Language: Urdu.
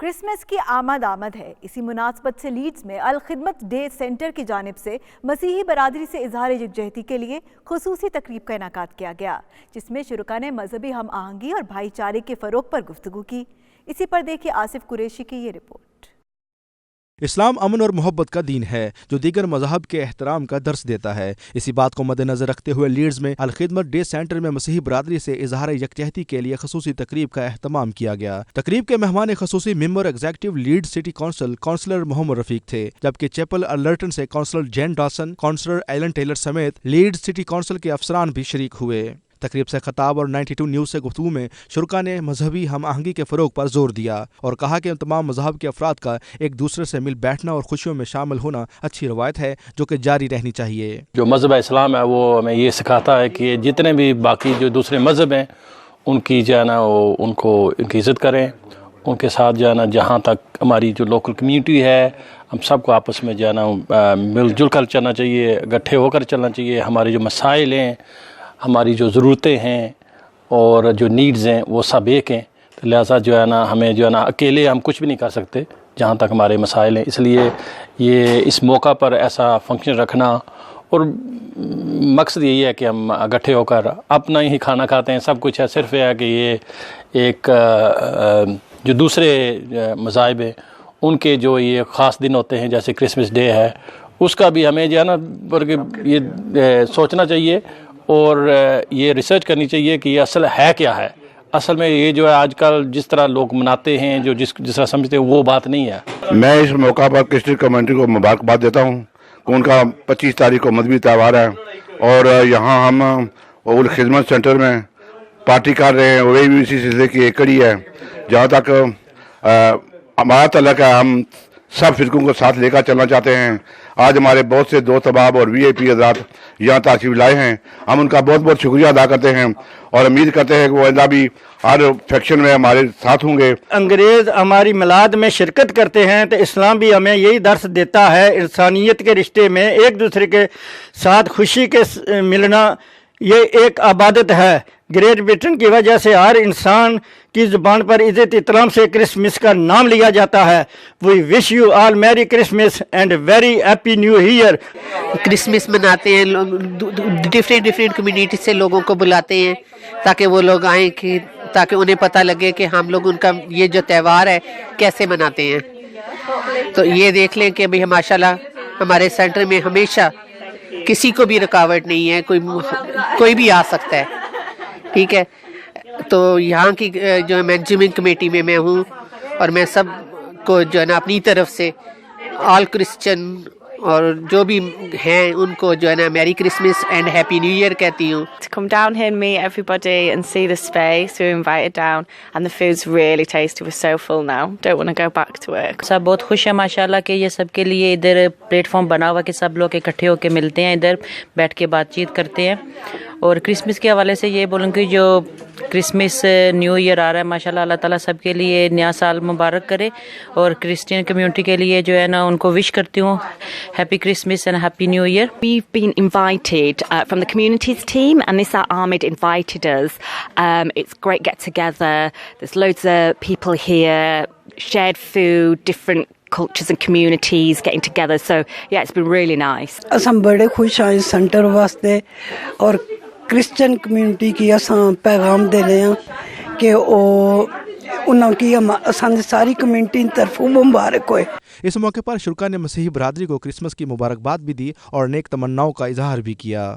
کرسمس کی آمد ہے۔ اسی مناسبت سے لیڈز میں الخدمت ڈے سینٹر کی جانب سے مسیحی برادری سے اظہار یکجہتی کے لیے خصوصی تقریب کا انعقاد کیا گیا، جس میں شرکاء نے مذہبی ہم آہنگی اور بھائی چارے کے فروغ پر گفتگو کی۔ اسی پر دیکھیے آصف قریشی کی یہ رپورٹ۔ اسلام امن اور محبت کا دین ہے جو دیگر مذاہب کے احترام کا درس دیتا ہے۔ اسی بات کو مد نظر رکھتے ہوئے لیڈز میں الخدمت ڈے سینٹر میں مسیحی برادری سے اظہار یکجہتی کے لیے خصوصی تقریب کا اہتمام کیا گیا۔ تقریب کے مہمان خصوصی member executive Leeds city council councillor Muhammad Rafiq تھے، جبکہ چیپل ارلرٹن سے councillor Jane Dawson, councillor Alan Taylor سمیت لیڈز سٹی کونسل کے افسران بھی شریک ہوئے۔ تقریب سے خطاب اور 92 نیوز سے گفتگو میں شرکاء نے مذہبی ہم آہنگی کے فروغ پر زور دیا اور کہا کہ تمام مذاہب کے افراد کا ایک دوسرے سے مل بیٹھنا اور خوشیوں میں شامل ہونا اچھی روایت ہے جو کہ جاری رہنی چاہیے۔ جو مذہب اسلام ہے وہ ہمیں یہ سکھاتا ہے کہ جتنے بھی باقی جو دوسرے مذہب ہیں ان کی جو ہے نا ان کی عزت کریں، ان کے ساتھ جو ہے نا جہاں تک ہماری جو لوکل کمیونٹی ہے ہم سب کو آپس میں جو ہے نا مل جل کر چلنا چاہیے، اکٹھے ہو کر چلنا چاہیے۔ ہمارے جو مسائل ہیں، ہماری جو ضرورتیں ہیں اور جو نیڈز ہیں وہ سب ایک ہیں، لہٰذا جو ہے نا ہمیں جو ہے نا اکیلے ہم کچھ بھی نہیں کر سکتے جہاں تک ہمارے مسائل ہیں۔ اس لیے یہ اس موقع پر ایسا فنکشن رکھنا اور مقصد یہی ہے کہ ہم اکٹھے ہو کر اپنا ہی کھانا کھاتے ہیں، سب کچھ ہے، صرف یہ ہے کہ یہ ایک جو دوسرے مذاہب ہیں ان کے جو یہ خاص دن ہوتے ہیں جیسے کرسمس ڈے ہے اس کا بھی ہمیں جو ہے نا یہ سوچنا چاہیے اور یہ ریسرچ کرنی چاہیے کہ یہ اصل ہے کیا ہے۔ اصل میں یہ جو ہے آج کل جس طرح لوگ مناتے ہیں جو جس طرح سمجھتے ہیں وہ بات نہیں ہے۔ میں اس موقع پر کرسچن کمیونٹی کو مبارکباد دیتا ہوں کہ ان کا 25 تاریخ کو مذہبی تہوار ہے اور یہاں ہم الخدمت سینٹر میں پارٹی کر رہے ہیں، وہی بھی اسی سلسلے کی ایک کڑی ہے۔ جہاں تک ہمارا تعلق ہے ہم سب فرقوں کو ساتھ لے کر چلنا چاہتے ہیں۔ آج ہمارے بہت سے دوست احباب اور VIP حضرات یہاں تشریف لائے ہیں، ہم ان کا بہت بہت شکریہ ادا کرتے ہیں اور امید کرتے ہیں کہ وہ آئندہ بھی ہر فیکشن میں ہمارے ساتھ ہوں گے۔ انگریز ہماری میلاد میں شرکت کرتے ہیں تو اسلام بھی ہمیں یہی درس دیتا ہے، انسانیت کے رشتے میں ایک دوسرے کے ساتھ خوشی کے ملنا یہ ایک عبادت ہے۔ گریٹ برٹن کی وجہ سے ہر انسان کی زبان پر عزت احترام سے کرسمس کا نام لیا جاتا ہے۔ وی وش you all merry Christmas and very happy new year. Christmas مناتے ہیں لوگ، ڈفرینٹ کمیونٹی سے لوگوں کو بلاتے ہیں تاکہ وہ لوگ آئیں کہ تاکہ انہیں پتہ لگے کہ ہم لوگ ان کا یہ جو تہوار ہے کیسے مناتے ہیں۔ تو یہ دیکھ لیں کہ ابھی ماشاءاللہ ہمارے سینٹر میں ہمیشہ کسی کو بھی رکاوٹ نہیں ہے، کوئی بھی آ سکتا ہے، ٹھیک ہے۔ تو یہاں کی جو مینجمنٹ کمیٹی میں ہوں اور میں سب کو جو ہے نا اپنی طرف سے آل کرسچن اور جو بھی ہیں ان کو جو ہے نا merry Christmas and happy new year کہتی ہوں۔ To come down here and meet everybody and see the space, we were invited down and the food's really tasty, we're so full now, don't want to go back to work. سب بہت خوش ہیں ماشاءاللہ کہ یہ سب کے لیے ادھر پلیٹ فارم بنا ہوا کہ سب لوگ اکٹھے ہو کے ملتے ہیں، ادھر بیٹھ کے بات چیت کرتے ہیں۔ اور کرسمس کے حوالے سے یہ بولوں کہ جو کرسمس نیو ایئر آ رہا ہے ماشاءاللہ اللہ تعالیٰ سب کے لیے نیا سال مبارک کرے اور کرسچین کمیونٹی کے لیے جو ہے نا ان کو وش کرتی ہوں happy Christmas and happy new year. We've been invited from the communities team and Nisa Ahmed invited us. It's great get together, there's loads of people here, shared food, different cultures and communities getting together, so yeah it's been really nice. اساں بڑے خوش ہیں سینٹر واسطے اور کرسچن کمیونٹی کی اساں پیغام دے رہے ہیں کہ انہوں کی ساری کمیونٹی طرف مبارک ہوئے۔ اس موقع پر شرکاء نے مسیحی برادری کو کرسمس کی مبارکباد بھی دی اور نیک تمناؤں کا اظہار بھی کیا۔